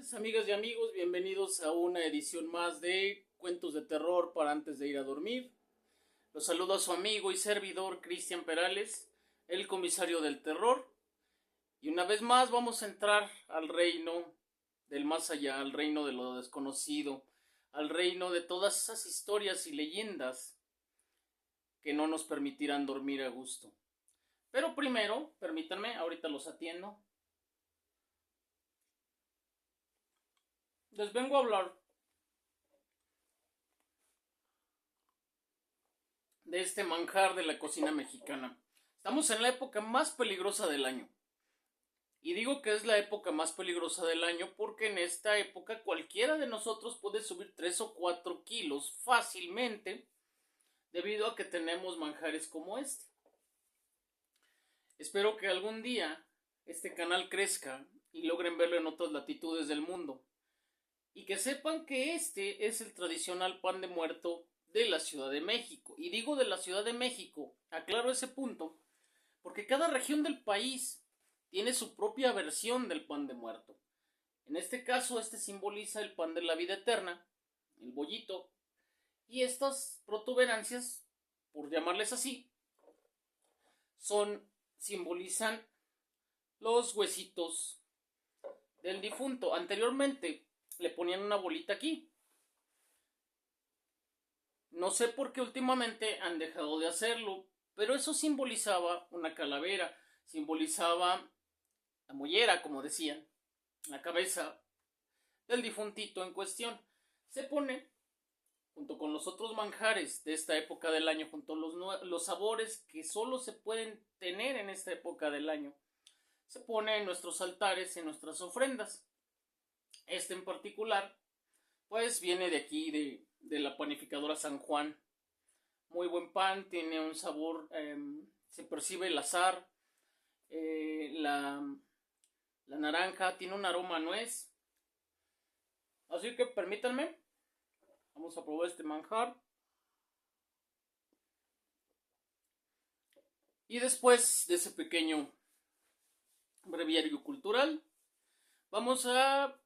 Noches, amigas y amigos, bienvenidos a una edición más de Cuentos de Terror para antes de ir a dormir. Los saludo a su amigo y servidor Cristian Perales, el comisario del terror. Y una vez más vamos a entrar al reino del más allá, al reino de lo desconocido, al reino de todas esas historias y leyendas que no nos permitirán dormir a gusto. Pero primero, permítanme, ahorita los atiendo. Les vengo a hablar de este manjar de la cocina mexicana. Estamos en la época más peligrosa del año. Y digo que es la época más peligrosa del año porque en esta época cualquiera de nosotros puede subir 3 o 4 kilos fácilmente debido a que tenemos manjares como este. Espero que algún día este canal crezca y logren verlo en otras latitudes del mundo. Y que sepan que este es el tradicional pan de muerto de la Ciudad de México. Y digo de la Ciudad de México, aclaro ese punto, porque cada región del país tiene su propia versión del pan de muerto. En este caso, este simboliza el pan de la vida eterna, el bollito, y estas protuberancias, por llamarles así, simbolizan los huesitos del difunto. Anteriormente le ponían una bolita aquí. No sé por qué últimamente han dejado de hacerlo, pero eso simbolizaba una calavera, simbolizaba la mollera, como decían, la cabeza del difuntito en cuestión. Se pone junto con los otros manjares de esta época del año, junto a los sabores que solo se pueden tener en esta época del año. Se pone en nuestros altares, en nuestras ofrendas. Este en particular, pues viene de aquí, de la panificadora San Juan. Muy buen pan, tiene un sabor, se percibe el azar, la naranja, tiene un aroma a nuez. Así que permítanme, vamos a probar este manjar. Y después de ese pequeño breviario cultural, vamos a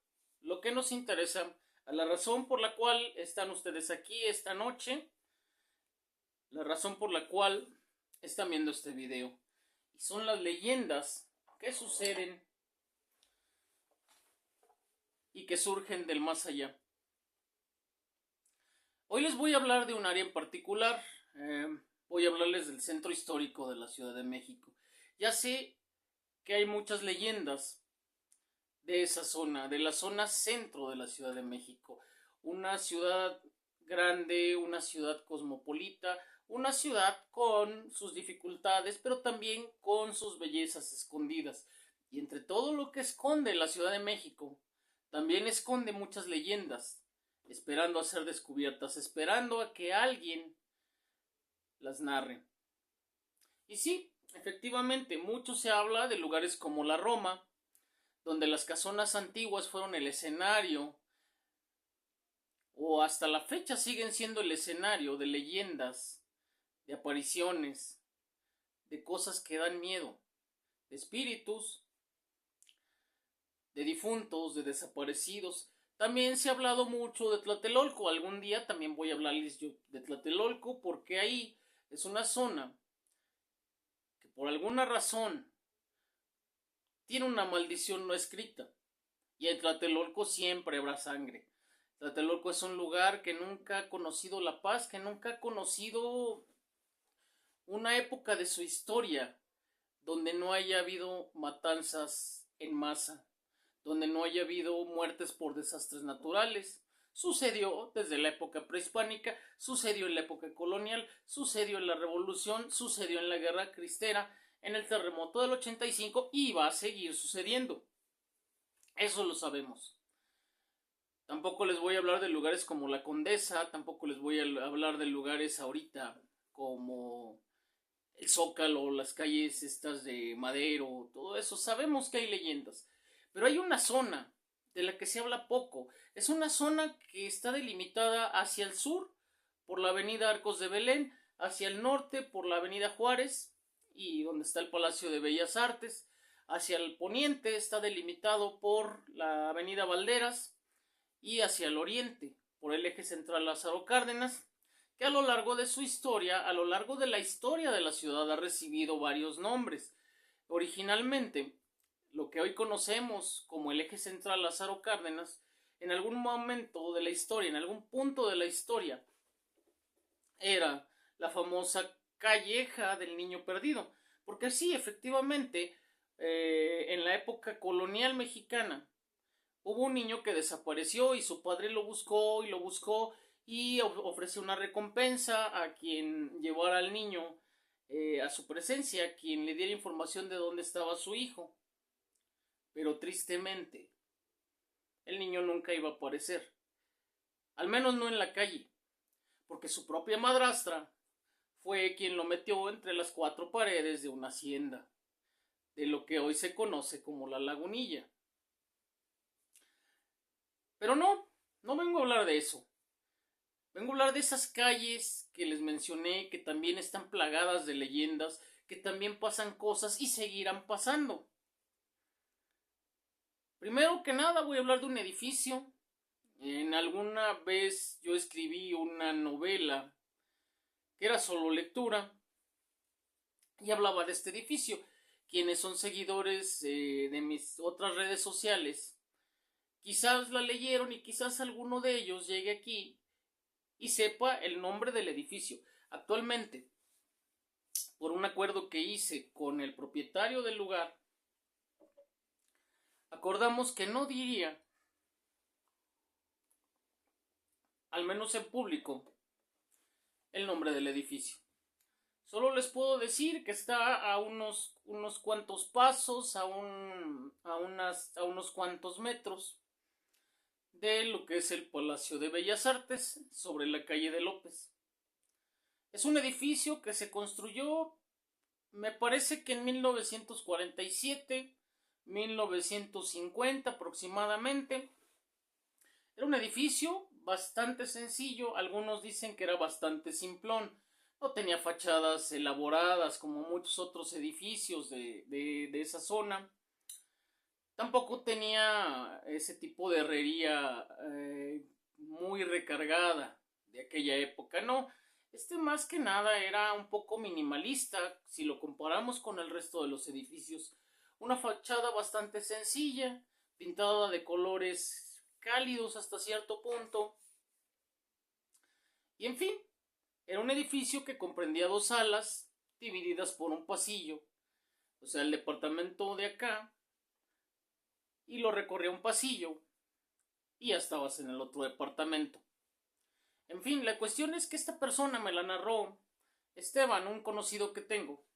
lo que nos interesa, a la razón por la cual están ustedes aquí esta noche, la razón por la cual están viendo este video. Y son las leyendas que suceden y que surgen del más allá. Hoy les voy a hablar de un área en particular. Voy a hablarles del centro histórico de la Ciudad de México. Ya sé que hay muchas leyendas de esa zona, de la zona centro de la Ciudad de México. Una ciudad grande, una ciudad cosmopolita, una ciudad con sus dificultades, pero también con sus bellezas escondidas. Y entre todo lo que esconde la Ciudad de México, también esconde muchas leyendas, esperando a ser descubiertas, esperando a que alguien las narre. Y sí, efectivamente, mucho se habla de lugares como la Roma, donde las casonas antiguas fueron el escenario, o hasta la fecha siguen siendo el escenario de leyendas, de apariciones, de cosas que dan miedo, de espíritus, de difuntos, de desaparecidos. También se ha hablado mucho de Tlatelolco. Algún día también voy a hablarles yo de Tlatelolco, porque ahí es una zona que por alguna razón tiene una maldición no escrita. Y en Tlatelolco siempre habrá sangre. Tlatelolco es un lugar que nunca ha conocido la paz, que nunca ha conocido una época de su historia donde no haya habido matanzas en masa, donde no haya habido muertes por desastres naturales. Sucedió desde la época prehispánica, sucedió en la época colonial, sucedió en la revolución, sucedió en la guerra cristera, en el terremoto del 85 y va a seguir sucediendo. Eso lo sabemos. Tampoco les voy a hablar de lugares como la Condesa, tampoco les voy a hablar de lugares ahorita como el Zócalo, las calles estas de Madero, todo eso. Sabemos que hay leyendas, pero hay una zona de la que se habla poco. Es una zona que está delimitada hacia el sur por la avenida Arcos de Belén, hacia el norte por la avenida Juárez y donde está el Palacio de Bellas Artes, Hacia el poniente está delimitado por la avenida Valderas y hacia el oriente por el eje central Lázaro Cárdenas, que a lo largo de su historia, a lo largo de la historia de la ciudad ha recibido varios nombres. Originalmente, lo que hoy conocemos como el eje central Lázaro Cárdenas, en algún momento de la historia, en algún punto de la historia, era la famosa calleja del niño perdido. Porque sí, efectivamente, en la época colonial mexicana, hubo un niño que desapareció y su padre lo buscó y ofreció una recompensa a quien llevara al niño a su presencia, a quien le diera información de dónde estaba su hijo. Pero tristemente, el niño nunca iba a aparecer, al menos no en la calle, porque su propia madrastra fue quien lo metió entre las cuatro paredes de una hacienda, de lo que hoy se conoce como la Lagunilla. Pero no vengo a hablar de eso. Vengo a hablar de esas calles que les mencioné, que también están plagadas de leyendas, que también pasan cosas y seguirán pasando. Primero que nada voy a hablar de un edificio. En alguna vez yo escribí una novela que era solo lectura y hablaba de este edificio. Quienes son seguidores de mis otras redes sociales quizás la leyeron y quizás alguno de ellos llegue aquí y sepa el nombre del edificio. Actualmente, por un acuerdo que hice con el propietario del lugar, acordamos que no diría, al menos en público, el nombre del edificio. Solo les puedo decir que está a unos cuantos pasos, a unos cuantos metros de lo que es el Palacio de Bellas Artes, sobre la calle de López. Es un edificio que se construyó, me parece que en 1947, 1950 aproximadamente. Era un edificio bastante sencillo, algunos dicen que era bastante simplón. No tenía fachadas elaboradas como muchos otros edificios de esa zona. Tampoco tenía ese tipo de herrería muy recargada de aquella época, no. Más que nada era un poco minimalista si lo comparamos con el resto de los edificios. Una fachada bastante sencilla, pintada de colores cálidos hasta cierto punto. Y en fin, era un edificio que comprendía dos salas divididas por un pasillo. O sea, el departamento de acá y lo recorría un pasillo y ya estabas en el otro departamento. En fin, la cuestión es que esta persona me la narró Esteban, un conocido que tengo,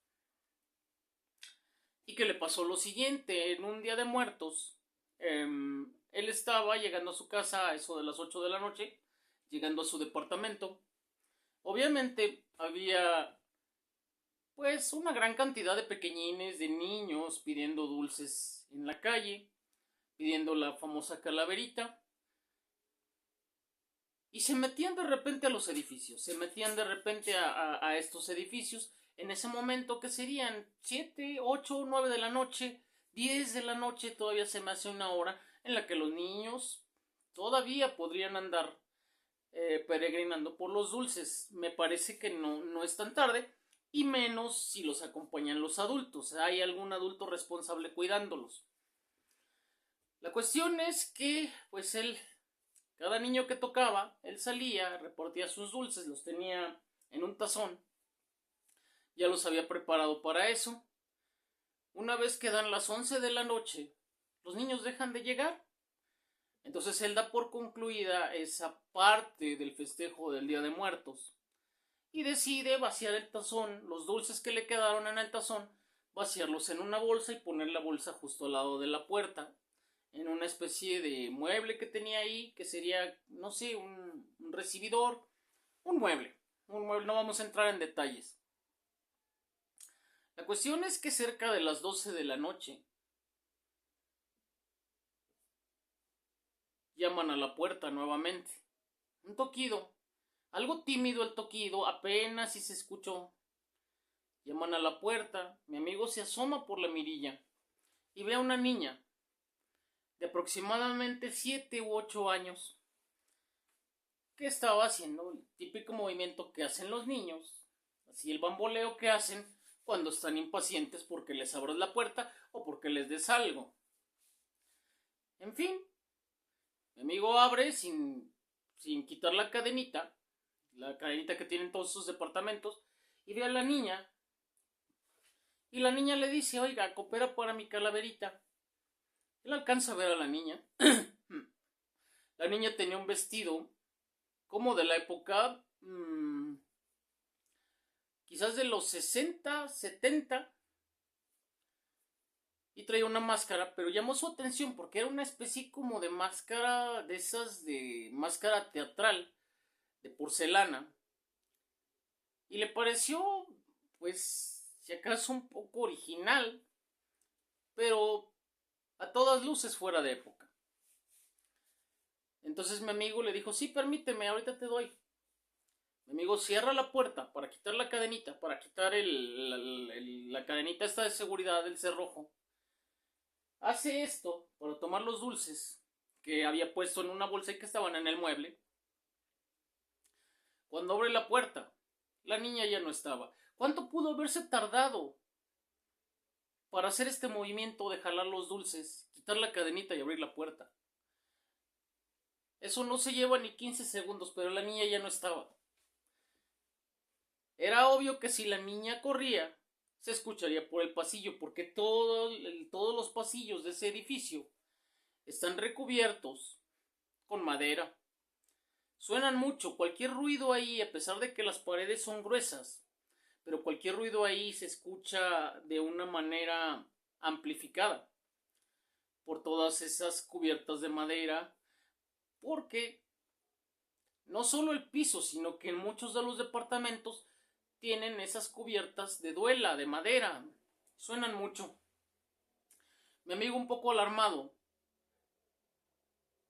y que le pasó lo siguiente. En un día de muertos, él estaba llegando a su casa a eso de las 8 de la noche, llegando a su departamento. Obviamente había pues una gran cantidad de pequeñines, de niños pidiendo dulces en la calle, pidiendo la famosa calaverita. Y se metían de repente a los edificios, se metían de repente a estos edificios en ese momento que serían 7, 8, 9 de la noche, 10 de la noche, todavía se me hace una hora en la que los niños todavía podrían andar peregrinando por los dulces. Me parece que no es tan tarde, y menos si los acompañan los adultos, hay algún adulto responsable cuidándolos. La cuestión es que pues cada niño que tocaba, él salía, repartía sus dulces, los tenía en un tazón, ya los había preparado para eso. Una vez que dan las 11 de la noche, los niños dejan de llegar. Entonces él da por concluida esa parte del festejo del Día de Muertos y decide vaciar el tazón, los dulces que le quedaron en el tazón, vaciarlos en una bolsa y poner la bolsa justo al lado de la puerta, en una especie de mueble que tenía ahí, que sería, no sé, un recibidor, un mueble, no vamos a entrar en detalles. La cuestión es que cerca de las 12 de la noche llaman a la puerta nuevamente. Un toquido, algo tímido el toquido, apenas si se escuchó. Llaman a la puerta, mi amigo se asoma por la mirilla y ve a una niña de aproximadamente 7 u 8 años que estaba haciendo el típico movimiento que hacen los niños, así el bamboleo que hacen cuando están impacientes porque les abras la puerta o porque les des algo. En fin, mi amigo abre sin quitar la cadenita que tienen todos sus departamentos, y ve a la niña, y la niña le dice, oiga, coopera para mi calaverita. Él alcanza a ver a la niña. La niña tenía un vestido como de la época, quizás de los 60, 70, y traía una máscara, pero llamó su atención porque era una especie como de máscara, de esas de máscara teatral, de porcelana, y le pareció, pues, si acaso un poco original, pero a todas luces fuera de época. Entonces mi amigo le dijo, sí, permíteme, ahorita te doy. Mi amigo cierra la puerta para quitar la cadenita, para quitar la cadenita esta de seguridad del cerrojo. Hace esto para tomar los dulces que había puesto en una bolsa y que estaban en el mueble. Cuando abre la puerta, la niña ya no estaba. ¿Cuánto pudo haberse tardado para hacer este movimiento de jalar los dulces, quitar la cadenita y abrir la puerta? Eso no se lleva ni 15 segundos, pero la niña ya no estaba. Era obvio que si la niña corría, se escucharía por el pasillo, porque todos los pasillos de ese edificio están recubiertos con madera. Suenan mucho, cualquier ruido ahí, a pesar de que las paredes son gruesas, pero cualquier ruido ahí se escucha de una manera amplificada por todas esas cubiertas de madera, porque no solo el piso, sino que en muchos de los departamentos tienen esas cubiertas de duela, de madera. Suenan mucho. Mi amigo, un poco alarmado,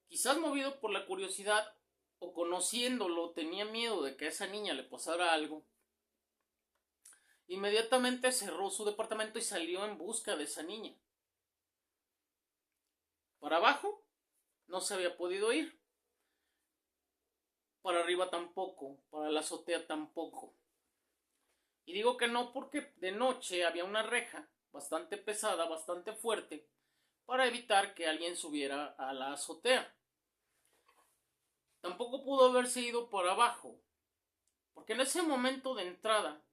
quizás movido por la curiosidad o conociéndolo, tenía miedo de que a esa niña le pasara algo. Inmediatamente cerró su departamento y salió en busca de esa niña. Para abajo no se había podido ir. Para arriba tampoco, para la azotea tampoco. Y digo que no porque de noche había una reja bastante pesada, bastante fuerte, para evitar que alguien subiera a la azotea. Tampoco pudo haberse ido por abajo, porque en ese momento de entrada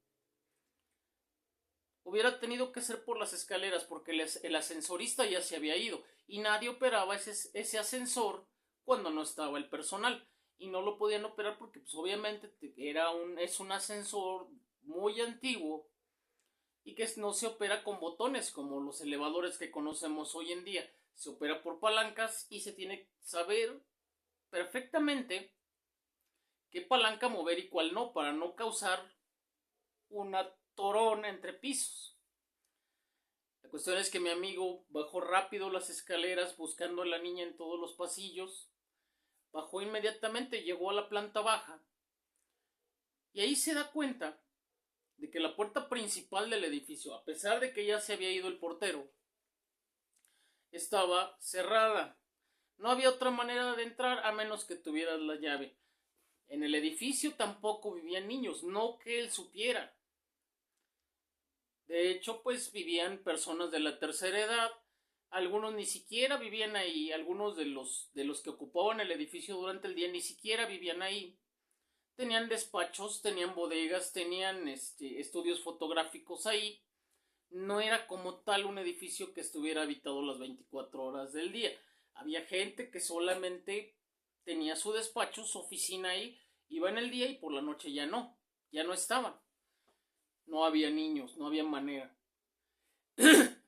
hubiera tenido que ser por las escaleras, porque el ascensorista ya se había ido y nadie operaba ese ascensor cuando no estaba el personal, y no lo podían operar porque pues obviamente es un ascensor muy antiguo y que no se opera con botones como los elevadores que conocemos hoy en día. Se opera por palancas y se tiene que saber perfectamente qué palanca mover y cuál no, para no causar un atorón entre pisos. La cuestión es que mi amigo bajó rápido las escaleras buscando a la niña en todos los pasillos. Bajó inmediatamente, llegó a la planta baja y ahí se da cuenta de que la puerta principal del edificio, a pesar de que ya se había ido el portero, estaba cerrada. No había otra manera de entrar a menos que tuvieras la llave. En el edificio tampoco vivían niños, no que él supiera. De hecho, pues vivían personas de la tercera edad. Algunos ni siquiera vivían ahí. Algunos de los que ocupaban el edificio durante el día ni siquiera vivían ahí. Tenían despachos, tenían bodegas, tenían estudios fotográficos ahí. No era como tal un edificio que estuviera habitado las 24 horas del día. Había gente que solamente tenía su despacho, su oficina ahí, iba en el día y por la noche ya no estaban. No había niños, no había manera.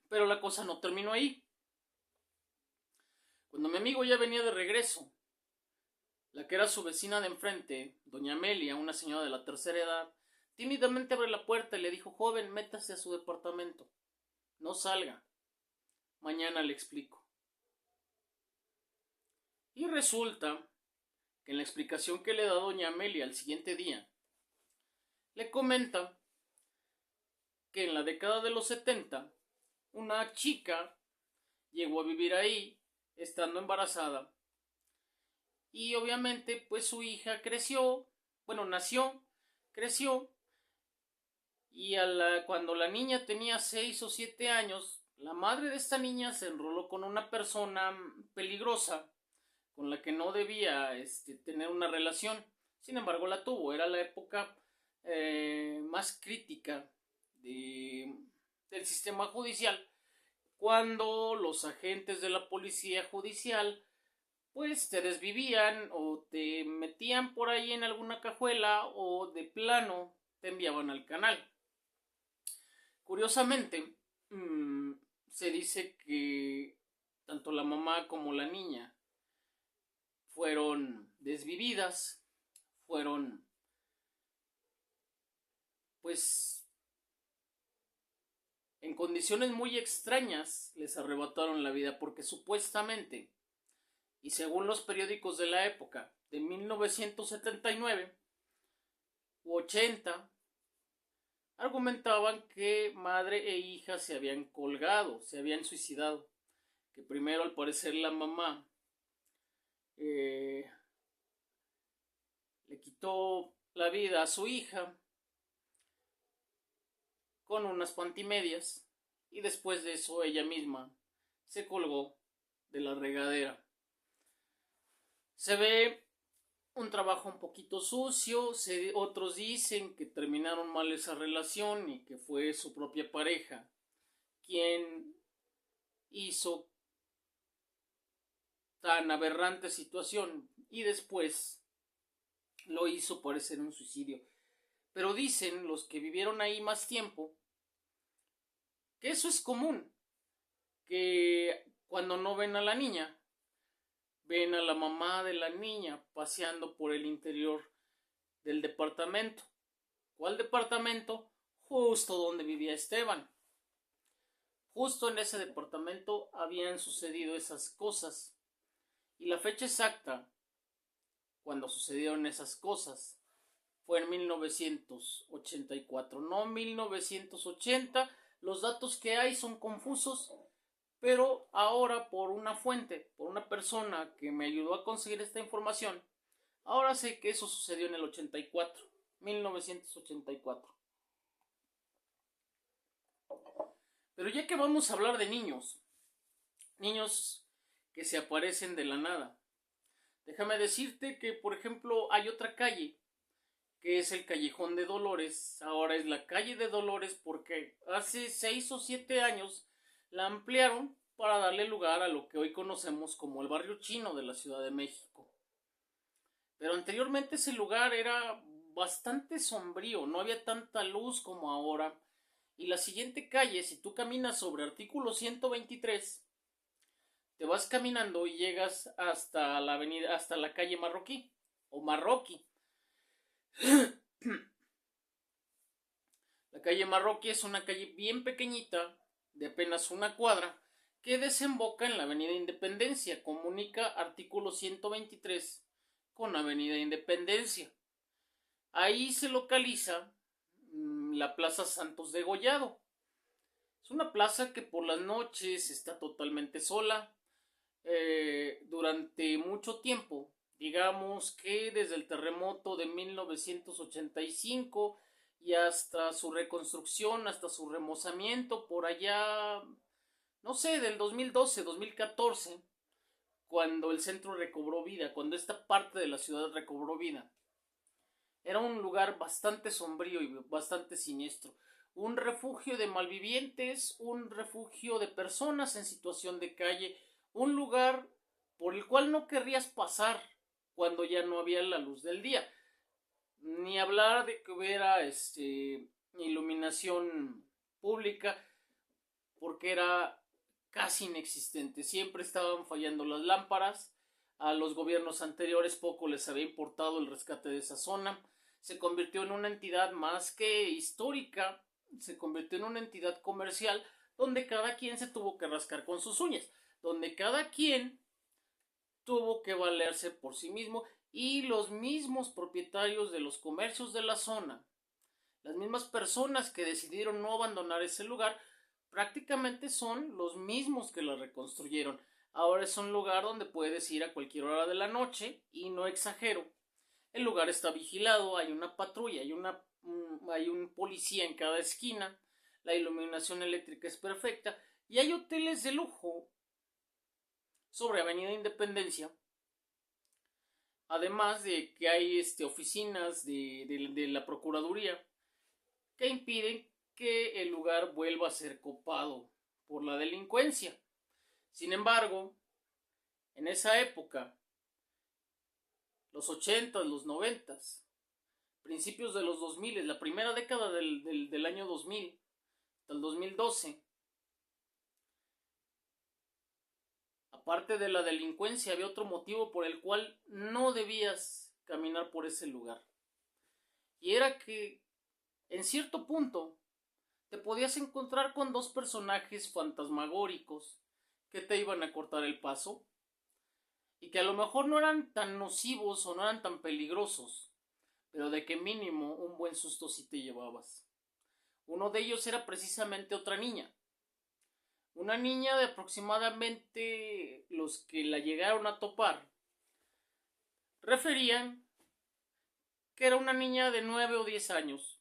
Pero la cosa no terminó ahí. Cuando mi amigo ya venía de regreso, la que era su vecina de enfrente, doña Amelia, una señora de la tercera edad, tímidamente abre la puerta y le dijo: joven, métase a su departamento, no salga, mañana le explico. Y resulta que en la explicación que le da doña Amelia al siguiente día, le comenta que en la década de los 70, una chica llegó a vivir ahí, estando embarazada. Y obviamente, pues su hija creció, bueno, nació, creció, y cuando la niña tenía 6 o 7 años, la madre de esta niña se enroló con una persona peligrosa, con la que no debía tener una relación. Sin embargo, la tuvo. Era la época más crítica del sistema judicial, cuando los agentes de la policía judicial pues te desvivían o te metían por ahí en alguna cajuela o de plano te enviaban al canal. Curiosamente, se dice que tanto la mamá como la niña fueron desvividas, fueron pues en condiciones muy extrañas les arrebataron la vida porque supuestamente, y según los periódicos de la época, de 1979 u 80, argumentaban que madre e hija se habían colgado, se habían suicidado, que primero al parecer la mamá le quitó la vida a su hija con unas pantimedias y después de eso ella misma se colgó de la regadera. Se ve un trabajo un poquito sucio, otros dicen que terminaron mal esa relación y que fue su propia pareja quien hizo tan aberrante situación y después lo hizo parecer un suicidio. Pero dicen los que vivieron ahí más tiempo que eso es común, que cuando no ven a la niña, ven a la mamá de la niña paseando por el interior del departamento. ¿Cuál departamento? Justo donde vivía Esteban. Justo en ese departamento habían sucedido esas cosas. Y la fecha exacta cuando sucedieron esas cosas fue en 1984, no 1980. Los datos que hay son confusos, pero ahora por una fuente, por una persona que me ayudó a conseguir esta información, ahora sé que eso sucedió en el 84, 1984. Pero ya que vamos a hablar de niños que se aparecen de la nada, déjame decirte que, por ejemplo, hay otra calle que es el Callejón de Dolores. Ahora es la calle de Dolores porque hace 6 o 7 años la ampliaron para darle lugar a lo que hoy conocemos como el barrio chino de la Ciudad de México. Pero anteriormente ese lugar era bastante sombrío, no había tanta luz como ahora. Y la siguiente calle, si tú caminas sobre Artículo 123, te vas caminando y llegas hasta la avenida, hasta la calle Marroquí o Marroquí. La calle Marroquí es una calle bien pequeñita, de apenas una cuadra, que desemboca en la avenida Independencia, comunica Artículo 123 con avenida Independencia. Ahí se localiza la Plaza Santos Degollado. Es una plaza que por las noches está totalmente sola. Durante mucho tiempo, digamos que desde el terremoto de 1985 y hasta su reconstrucción, hasta su remozamiento por allá, no sé, del 2012, 2014, cuando el centro recobró vida, cuando esta parte de la ciudad recobró vida. Era un lugar bastante sombrío y bastante siniestro. Un refugio de malvivientes, un refugio de personas en situación de calle, un lugar por el cual no querrías pasar cuando ya no había la luz del día. Ni hablar de que hubiera iluminación pública, porque era casi inexistente. Siempre estaban fallando las lámparas. A los gobiernos anteriores poco les había importado el rescate de esa zona. Se convirtió en una entidad más que histórica, se convirtió en una entidad comercial donde cada quien se tuvo que rascar con sus uñas, donde cada quien tuvo que valerse por sí mismo y los mismos propietarios de los comercios de la zona, las mismas personas que decidieron no abandonar ese lugar, prácticamente son los mismos que la reconstruyeron. Ahora es un lugar donde puedes ir a cualquier hora de la noche y no exagero. El lugar está vigilado, hay una patrulla, hay un policía en cada esquina, la iluminación eléctrica es perfecta y hay hoteles de lujo sobre Avenida Independencia. Además de que hay oficinas de la Procuraduría que impiden que el lugar vuelva a ser copado por la delincuencia. Sin embargo, en esa época, los 80, los 90, principios de los 2000, la primera década del año 2000, hasta el 2012, aparte de la delincuencia, había otro motivo por el cual no debías caminar por ese lugar. Y era que, en cierto punto, te podías encontrar con dos personajes fantasmagóricos que te iban a cortar el paso y que a lo mejor no eran tan nocivos o no eran tan peligrosos, pero de que mínimo un buen susto sí te llevabas. Uno de ellos era precisamente otra niña. Una niña de aproximadamente, los que la llegaron a topar referían que era una niña de 9 o 10 años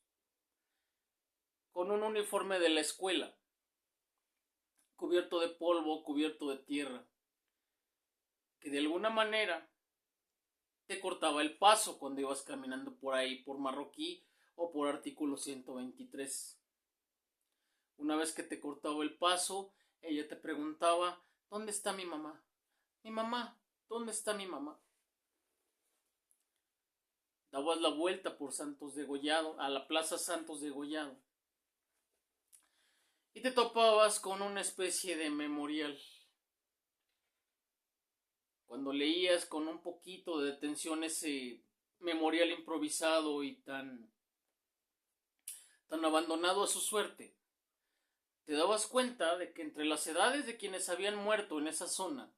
con un uniforme de la escuela, cubierto de polvo, cubierto de tierra, que de alguna manera te cortaba el paso cuando ibas caminando por ahí, por Marroquí o por artículo 123. Una vez que te cortaba el paso, ella te preguntaba: ¿dónde está mi mamá? Mi mamá, ¿dónde está mi mamá? Dabas la vuelta por Santos de Gollado, a la Plaza Santos de Gollado, y te topabas con una especie de memorial. Cuando leías con un poquito de detención ese memorial improvisado y tan abandonado a su suerte, te dabas cuenta de que entre las edades de quienes habían muerto en esa zona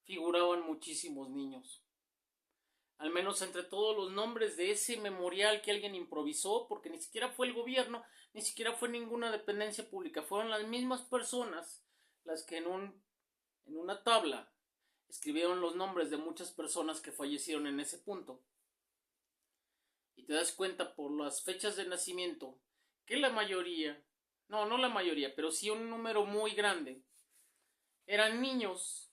figuraban muchísimos niños. Al menos entre todos los nombres de ese memorial que alguien improvisó, porque ni siquiera fue el gobierno, ni siquiera fue ninguna dependencia pública, fueron las mismas personas las que en una tabla escribieron los nombres de muchas personas que fallecieron en ese punto. Y te das cuenta por las fechas de nacimiento que la mayoría, no la mayoría, pero sí un número muy grande, eran niños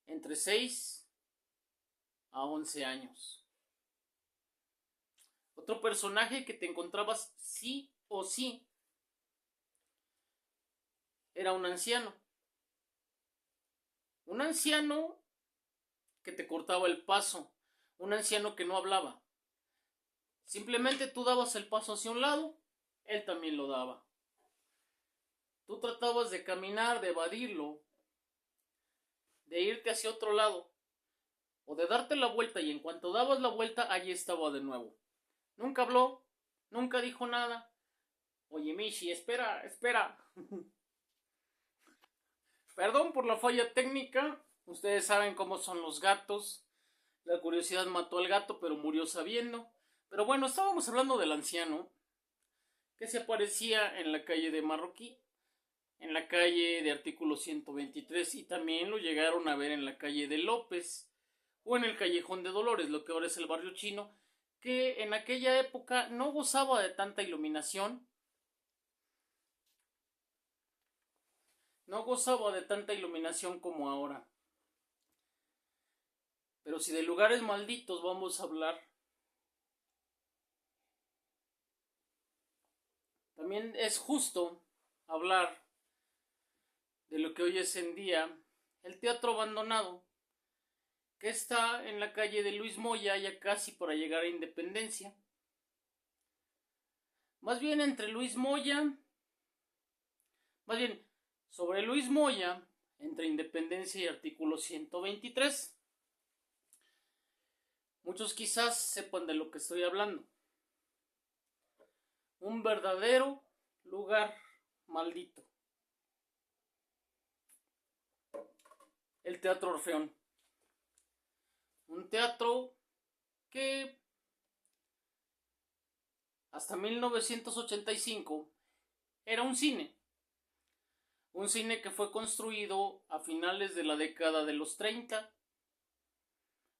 entre 6 a 11 años. Otro personaje que te encontrabas sí o sí era un anciano. Un anciano que te cortaba el paso. Un anciano que no hablaba. Simplemente tú dabas el paso hacia un lado, él también lo daba. Tú tratabas de caminar, de evadirlo, de irte hacia otro lado, o de darte la vuelta, y en cuanto dabas la vuelta, allí estaba de nuevo. Nunca habló, nunca dijo nada. Oye, Mishi, espera. Perdón por la falla técnica. Ustedes saben cómo son los gatos. La curiosidad mató al gato, pero murió sabiendo. Pero bueno, estábamos hablando del anciano que se aparecía en la calle de Marroquí, en la calle de artículo 123, y también lo llegaron a ver en la calle de López o en el callejón de Dolores, lo que ahora es el barrio chino, que en aquella época no gozaba de tanta iluminación. No gozaba de tanta iluminación como ahora. Pero si de lugares malditos vamos a hablar, también es justo hablar de lo que hoy es en día el teatro abandonado, que está en la calle de Luis Moya, ya casi para llegar a Independencia. Más bien sobre Luis Moya, entre Independencia y artículo 123. Muchos quizás sepan de lo que estoy hablando. Un verdadero lugar maldito. El Teatro Orfeón. Un teatro que hasta 1985 era un cine que fue construido a finales de la década de los 30,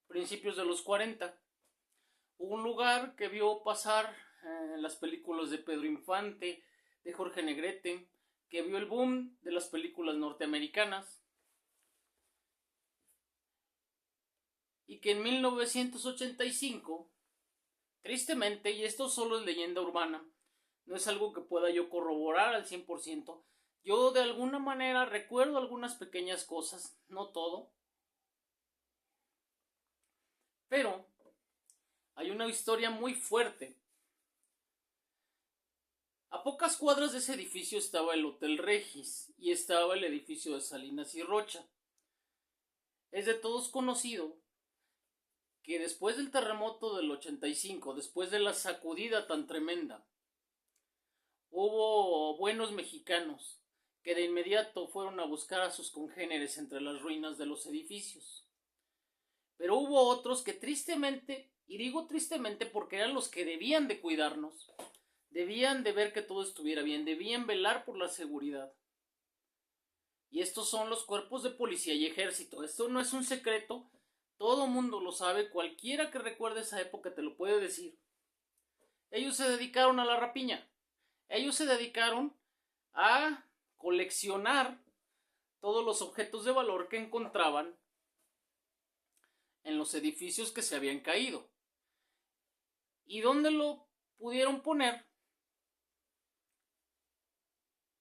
principios de los 40. Un lugar que vio pasar las películas de Pedro Infante, de Jorge Negrete, que vio el boom de las películas norteamericanas, y que en 1985, tristemente, y esto solo es leyenda urbana, no es algo que pueda yo corroborar al 100%, yo de alguna manera recuerdo algunas pequeñas cosas, no todo, pero hay una historia muy fuerte. A pocas cuadras de ese edificio estaba el Hotel Regis y estaba el edificio de Salinas y Rocha. Es de todos conocido que después del terremoto del 85, después de la sacudida tan tremenda, hubo buenos mexicanos que de inmediato fueron a buscar a sus congéneres entre las ruinas de los edificios. Pero hubo otros que tristemente, y digo tristemente porque eran los que debían de cuidarnos, debían de ver que todo estuviera bien, debían velar por la seguridad. Y estos son los cuerpos de policía y ejército. Esto no es un secreto, todo mundo lo sabe, cualquiera que recuerde esa época te lo puede decir. Ellos se dedicaron a la rapiña, ellos se dedicaron a coleccionar todos los objetos de valor que encontraban en los edificios que se habían caído. ¿Y dónde lo pudieron poner?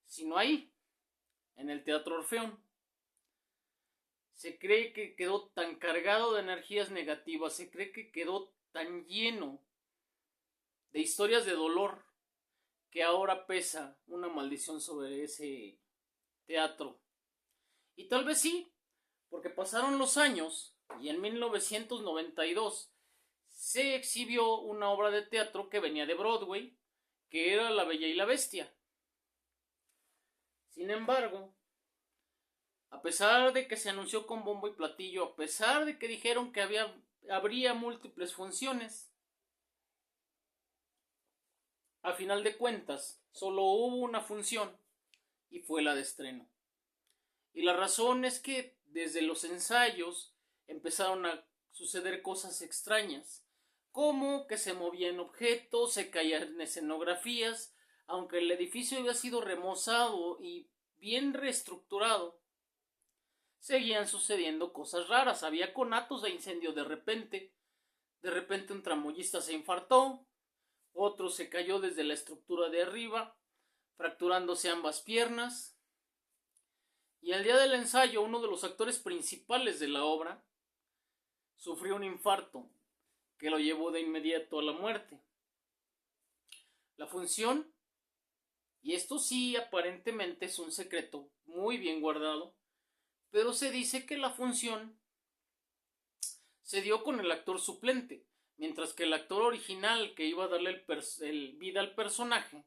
Sino ahí, en el Teatro Orfeón. Se cree que quedó tan cargado de energías negativas, se cree que quedó tan lleno de historias de dolor, que ahora pesa una maldición sobre ese teatro. Y tal vez sí, porque pasaron los años y en 1992 se exhibió una obra de teatro que venía de Broadway, que era La Bella y la Bestia. Sin embargo, a pesar de que se anunció con bombo y platillo, a pesar de que dijeron que habría múltiples funciones, a final de cuentas solo hubo una función y fue la de estreno. Y la razón es que desde los ensayos empezaron a suceder cosas extrañas, como que se movían objetos, se caían escenografías, aunque el edificio había sido remozado y bien reestructurado, seguían sucediendo cosas raras, había conatos de incendio de repente un tramoyista se infartó, otro se cayó desde la estructura de arriba, fracturándose ambas piernas, y al día del ensayo uno de los actores principales de la obra sufrió un infarto que lo llevó de inmediato a la muerte. La función, y esto sí aparentemente es un secreto muy bien guardado, pero se dice que la función se dio con el actor suplente, mientras que el actor original que iba a darle el vida al personaje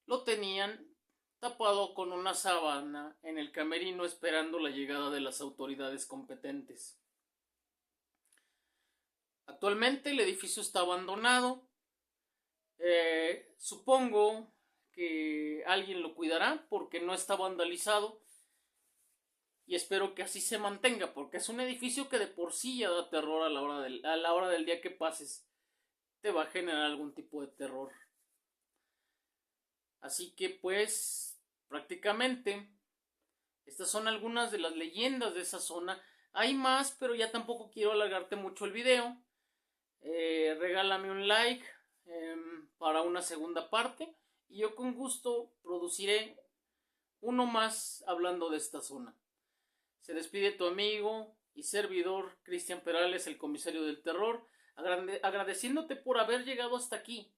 lo tenían tapado con una sábana en el camerino esperando la llegada de las autoridades competentes. Actualmente el edificio está abandonado. Supongo que alguien lo cuidará porque no está vandalizado y espero que así se mantenga, porque es un edificio que de por sí ya da terror a la hora del día que pases. Te va a generar algún tipo de terror. Así que pues prácticamente estas son algunas de las leyendas de esa zona. Hay más, pero ya tampoco quiero alargarte mucho el video. Regálame un like para una segunda parte y yo con gusto produciré uno más hablando de esta zona. Se despide tu amigo y servidor Cristian Perales, el comisario del terror, agradeciéndote por haber llegado hasta aquí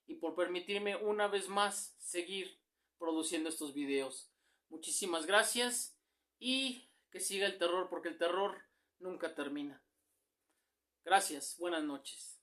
y por permitirme una vez más seguir produciendo estos videos. Muchísimas gracias y que siga el terror, porque el terror nunca termina. Gracias, buenas noches.